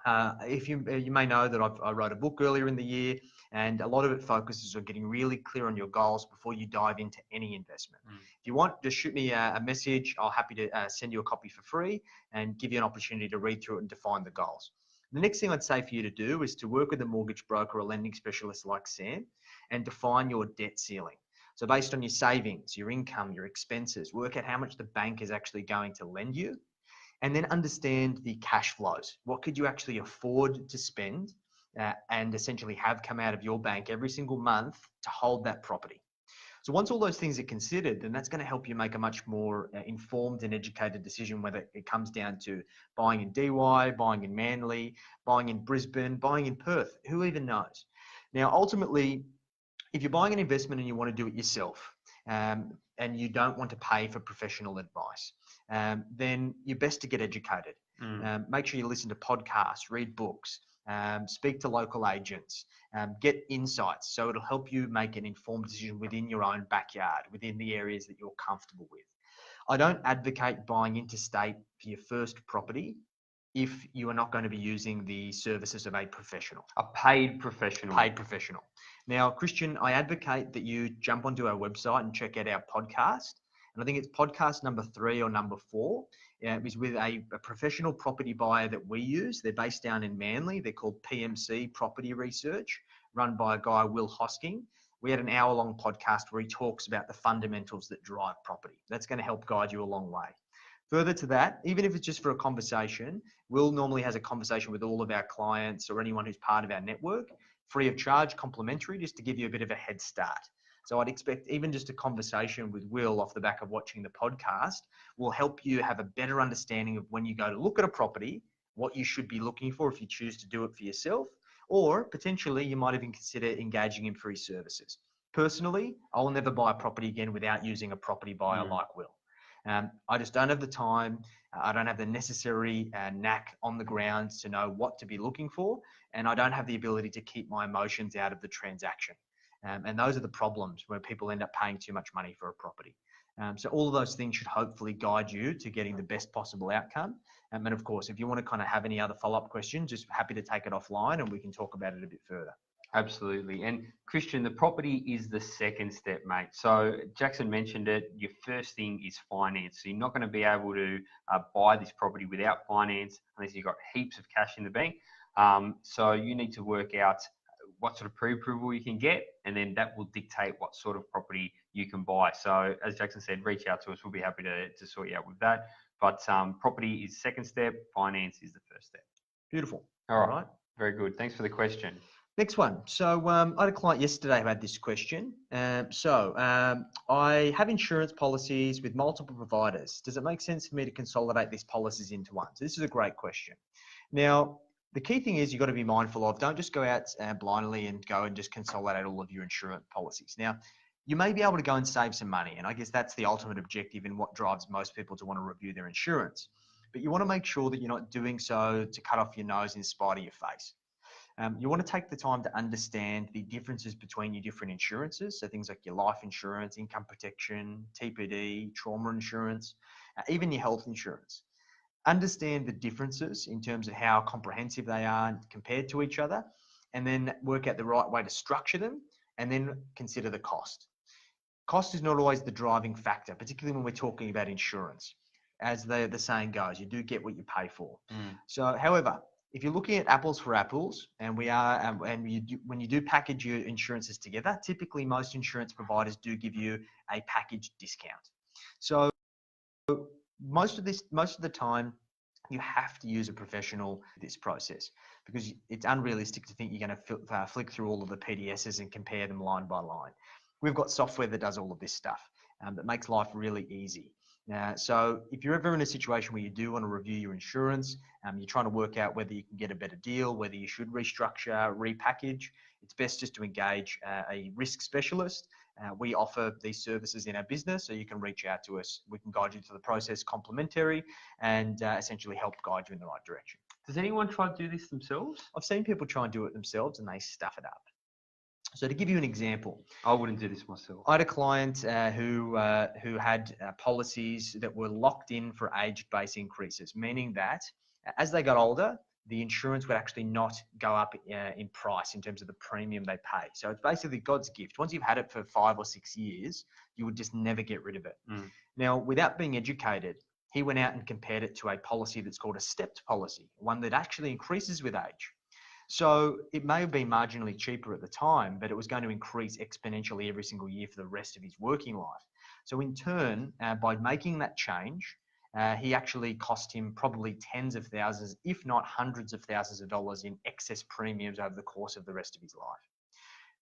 If you may know that I wrote a book earlier in the year, and a lot of it focuses on getting really clear on your goals before you dive into any investment. If you want, just shoot me a message. I'll happy to send you a copy for free and give you an opportunity to read through it and define the goals. The next thing I'd say for you to do is to work with a mortgage broker or lending specialist like Sam and define your debt ceiling. So based on your savings, your income, your expenses, work out how much the bank is actually going to lend you, and then understand the cash flows. What could you actually afford to spend and essentially have come out of your bank every single month to hold that property? So once all those things are considered, then that's going to help you make a much more informed and educated decision, whether it comes down to buying in DY, buying in Manly, buying in Brisbane, buying in Perth, who even knows? Now, ultimately, if you're buying an investment and you want to do it yourself, and you don't want to pay for professional advice, then you're best to get educated. Make sure you listen to podcasts, read books, speak to local agents, get insights. So it'll help you make an informed decision within your own backyard, within the areas that you're comfortable with. I don't advocate buying interstate for your first property if you are not going to be using the services of a professional. A paid professional. Paid professional. Now, Christian, I advocate that you jump onto our website and check out our podcast. And I think it's podcast number 3 or number 4. Is with a professional property buyer that we use. They're based down in Manly. They're called PMC Property Research, run by a guy, Will Hosking. We had an hour-long podcast where he talks about the fundamentals that drive property. That's going to help guide you a long way. Further to that, even if it's just for a conversation, Will normally has a conversation with all of our clients or anyone who's part of our network, free of charge, complimentary, just to give you a bit of a head start. So I'd expect even just a conversation with Will off the back of watching the podcast will help you have a better understanding of when you go to look at a property, what you should be looking for if you choose to do it for yourself, or potentially you might even consider engaging in free services. Personally, I'll never buy a property again without using a property buyer like Will. I just don't have the time. I don't have the necessary knack on the ground to know what to be looking for, and I don't have the ability to keep my emotions out of the transaction. And those are the problems where people end up paying too much money for a property. So all of those things should hopefully guide you to getting the best possible outcome. And of course, if you want to kind of have any other follow-up questions, just happy to take it offline and we can talk about it a bit further. Absolutely. And Christian, the property is the second step, mate. So Jackson mentioned it. Your first thing is finance. So you're not going to be able to buy this property without finance unless you've got heaps of cash in the bank. So you need to work out what sort of pre-approval you can get, and then that will dictate what sort of property you can buy. So as Jackson said, reach out to us. We'll be happy to sort you out with that. But property is second step, finance is the first step. Beautiful. All right. Very good. Thanks for the question. Next one. So I had a client yesterday who had this question. I have insurance policies with multiple providers. Does it make sense for me to consolidate these policies into one? So this is a great question. Now, the key thing is you've got to be mindful of, don't just go out blindly and go and just consolidate all of your insurance policies. Now, you may be able to go and save some money, and I guess that's the ultimate objective and what drives most people to want to review their insurance. But you want to make sure that you're not doing so to cut off your nose in spite of your face. You want to take the time to understand the differences between your different insurances. So things like your life insurance, income protection, TPD, trauma insurance, even your health insurance. Understand the differences in terms of how comprehensive they are compared to each other, and then work out the right way to structure them, and then consider the cost. Cost is not always the driving factor, particularly when we're talking about insurance. As the saying goes, you do get what you pay for. So, however, if you're looking at apples for apples, and when you do package your insurances together, typically most insurance providers do give you a package discount. So most of the time, you have to use a professional in this process, because it's unrealistic to think you're going to flick through all of the PDSs and compare them line by line. We've got software that does all of this stuff, that makes life really easy. So if you're ever in a situation where you do want to review your insurance, you're trying to work out whether you can get a better deal, whether you should restructure, repackage, it's best just to engage a risk specialist. We offer these services in our business, so you can reach out to us. We can guide you through the process complimentary, and essentially help guide you in the right direction. Does anyone try to do this themselves? I've seen people try and do it themselves, and they stuff it up. So to give you an example, I wouldn't do this myself. I had a client who had policies that were locked in for age-based increases, meaning that as they got older, the insurance would actually not go up in price in terms of the premium they pay. So it's basically God's gift. Once you've had it for 5 or 6 years, you would just never get rid of it. Now, without being educated, he went out and compared it to a policy that's called a stepped policy, one that actually increases with age. So it may have been marginally cheaper at the time, but it was going to increase exponentially every single year for the rest of his working life. So in turn, by making that change, he actually cost him probably tens of thousands, if not hundreds of thousands of dollars in excess premiums over the course of the rest of his life.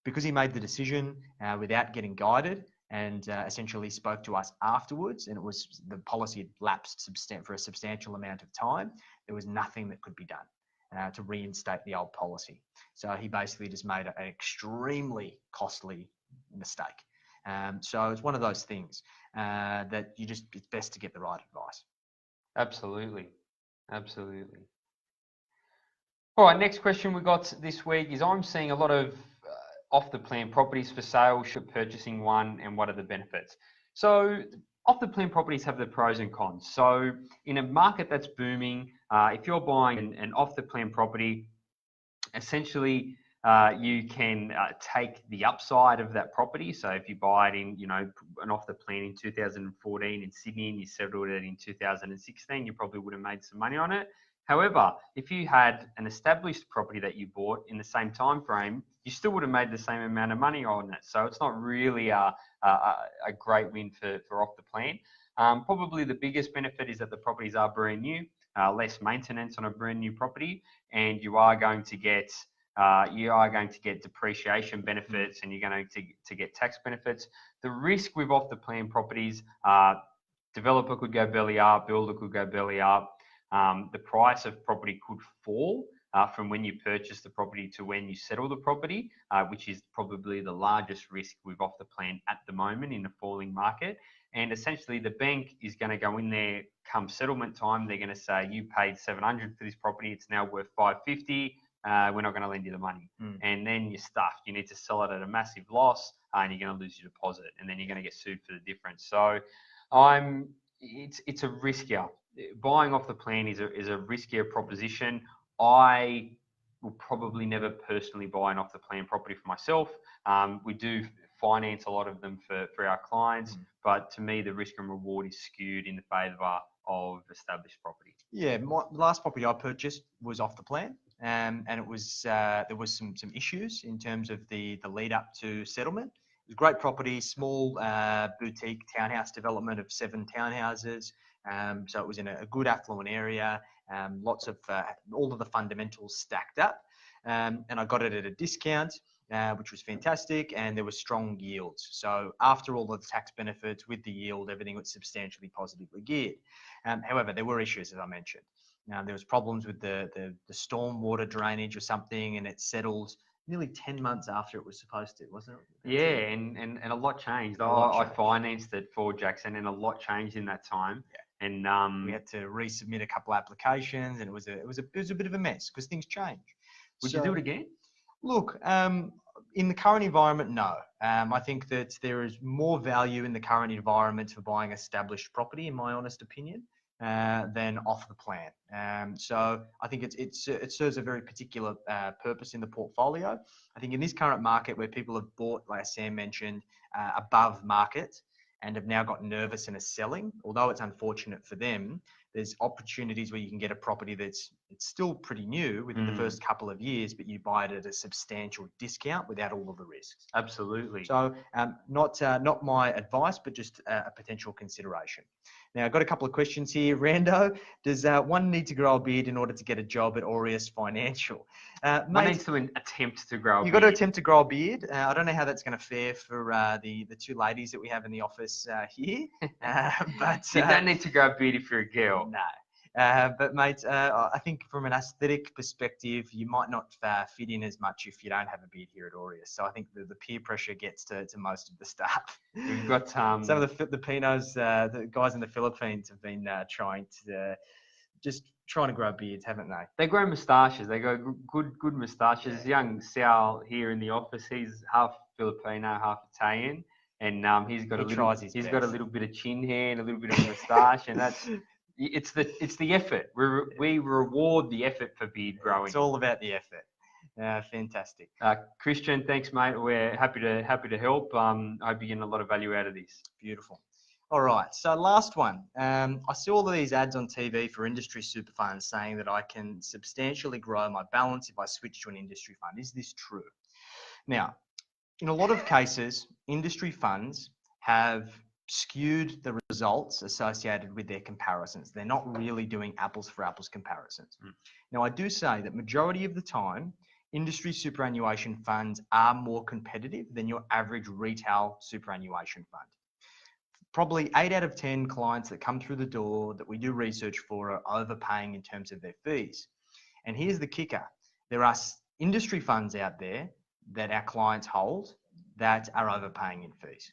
Because he made the decision without getting guided, and essentially spoke to us afterwards, and the policy had lapsed for a substantial amount of time, there was nothing that could be done to reinstate the old policy. So he basically just made an extremely costly mistake. So it's one of those things that it's best to get the right advice. Absolutely. All right, next question we got this week is, I'm seeing a lot of off-the-plan properties for sale. Should purchasing one, and what are the benefits? So off-the-plan properties have the pros and cons. So in a market that's booming, if you're buying an off-the-plan property, essentially you can take the upside of that property. So if you buy it in, an off-the-plan in 2014 in Sydney, and you settled it in 2016, you probably would have made some money on it. However, if you had an established property that you bought in the same time frame, you still would have made the same amount of money on it. So it's not really a great win for off the plan. Probably the biggest benefit is that the properties are brand new, less maintenance on a brand new property, and you are going to get depreciation benefits, and you're going to get tax benefits. The risk with off the plan properties, developer could go belly up, builder could go belly up. The price of property could fall from when you purchase the property to when you settle the property, which is probably the largest risk with off the plan at the moment in a falling market. And essentially the bank is going to go in there come settlement time. They're going to say, you paid $700 for this property, it's now worth $550. We're not going to lend you the money. And then you're stuffed. You need to sell it at a massive loss, and you're going to lose your deposit, and then you're going to get sued for the difference. So it's a riskier. Buying off the plan is a riskier proposition. I will probably never personally buy an off the plan property for myself. We do finance a lot of them for our clients, but to me, the risk and reward is skewed in the favour of established property. Yeah, the last property I purchased was off the plan, and it was there was some issues in terms of the lead up to settlement. It was a great property, small boutique townhouse development of 7 townhouses. So it was in a good affluent area, lots of all of the fundamentals stacked up, and I got it at a discount. Which was fantastic, and there were strong yields. So after all of the tax benefits with the yield, everything was substantially positively geared. However, there were issues, as I mentioned. There was problems with the storm water drainage or something, and it settled nearly 10 months after it was supposed to, wasn't it? Yeah, and a lot changed. I financed it for Jackson, and a lot changed in that time. Yeah. And we had to resubmit a couple applications, and it was a bit of a mess because things change. Would you do it again? Look, in the current environment, no. I think that there is more value in the current environment for buying established property, in my honest opinion, than off the plan. So I think it serves a very particular purpose in the portfolio. I think in this current market where people have bought, like Sam mentioned, above market and have now got nervous and are selling, although it's unfortunate for them, there's opportunities where you can get a property it's still pretty new within the first couple of years, but you buy it at a substantial discount without all of the risks. Absolutely. So not my advice, but just a potential consideration. Now, I've got a couple of questions here. Rando, does one need to grow a beard in order to get a job at Aureus Financial? One needs to attempt to grow a beard. You've got to attempt to grow a beard. I don't know how that's going to fare for the 2 ladies that we have in the office here. But you don't need to grow a beard if you're a girl. No. But mate, I think from an aesthetic perspective, you might not fit in as much if you don't have a beard here at Aureus. So I think the peer pressure gets to most of the staff. We've got some of the Filipinos, the guys in the Philippines have been trying to grow beards, haven't they? They grow moustaches. They grow good moustaches. Yeah. Young Sal here in the office, he's half Filipino, half Italian, and he's got a little bit of chin hair and a little bit of moustache, and that's. It's the effort. We reward the effort for beard growing. It's all about the effort. Fantastic. Christian, thanks, mate. We're happy to help. I hope you're getting a lot of value out of this. Beautiful. All right. So last one. I see all of these ads on TV for industry super funds saying that I can substantially grow my balance if I switch to an industry fund. Is this true? Now, in a lot of cases, industry funds have skewed the results associated with their comparisons. They're not really doing apples for apples comparisons. Now, I do say that majority of the time, industry superannuation funds are more competitive than your average retail superannuation fund. Probably 8 out of 10 clients that come through the door that we do research for are overpaying in terms of their fees. And here's the kicker. There are industry funds out there that our clients hold that are overpaying in fees.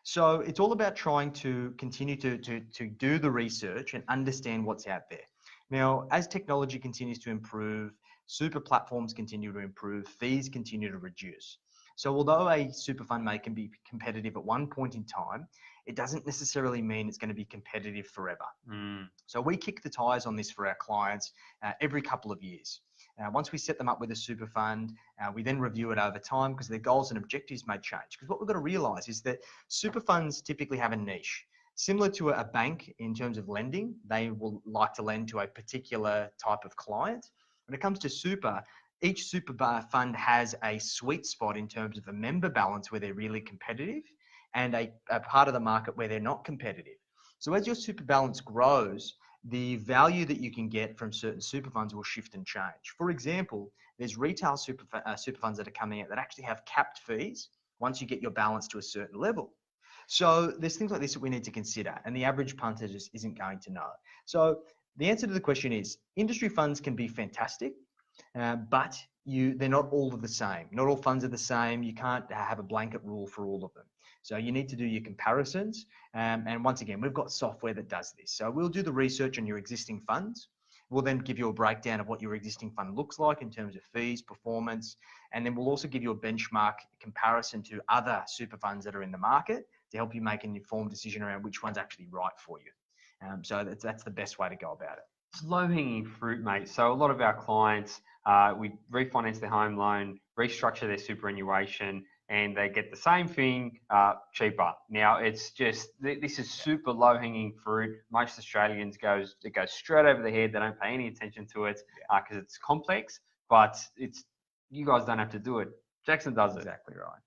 So it's all about trying to continue to do the research and understand what's out there. Now, as technology continues to improve, super platforms continue to improve, fees continue to reduce. So although a super fund may can be competitive at one point in time, it doesn't necessarily mean it's going to be competitive forever. So we kick the tires on this for our clients every couple of years. Once we set them up with a super fund, we then review it over time because their goals and objectives may change. Because what we've got to realise is that super funds typically have a niche. Similar to a bank in terms of lending, they will like to lend to a particular type of client. When it comes to super, each super fund has a sweet spot in terms of a member balance where they're really competitive and a part of the market where they're not competitive. So as your super balance grows, the value that you can get from certain super funds will shift and change. For example, there's retail super funds that are coming out that actually have capped fees once you get your balance to a certain level. So there's things like this that we need to consider, and the average punter just isn't going to know. So the answer to the question is industry funds can be fantastic, but they're not all of the same. Not all funds are the same. You can't have a blanket rule for all of them. So you need to do your comparisons. And once again, we've got software that does this. So we'll do the research on your existing funds. We'll then give you a breakdown of what your existing fund looks like in terms of fees, performance, and then we'll also give you a benchmark comparison to other super funds that are in the market to help you make an informed decision around which one's actually right for you. So that's the best way to go about it. It's low-hanging fruit, mate. So a lot of our clients, we refinance their home loan, restructure their superannuation, and they get the same thing cheaper. Now, it's just, this is super low-hanging fruit. Most Australians it goes straight over the head. They don't pay any attention to it because it's complex, but you guys don't have to do it. Jackson does it. Exactly right.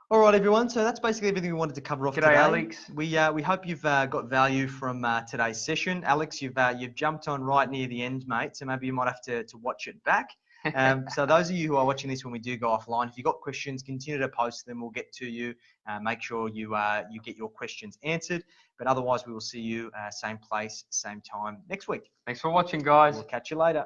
All right, everyone. So that's basically everything we wanted to cover off G'day, today. Alex. We hope you've got value from today's session. Alex, you've jumped on right near the end, mate. So maybe you might have to watch it back. So those of you who are watching this when we do go offline, if you've got questions, continue to post them. We'll get to you. Make sure you get your questions answered. But otherwise, we will see you same place, same time next week. Thanks for watching, guys. We'll catch you later.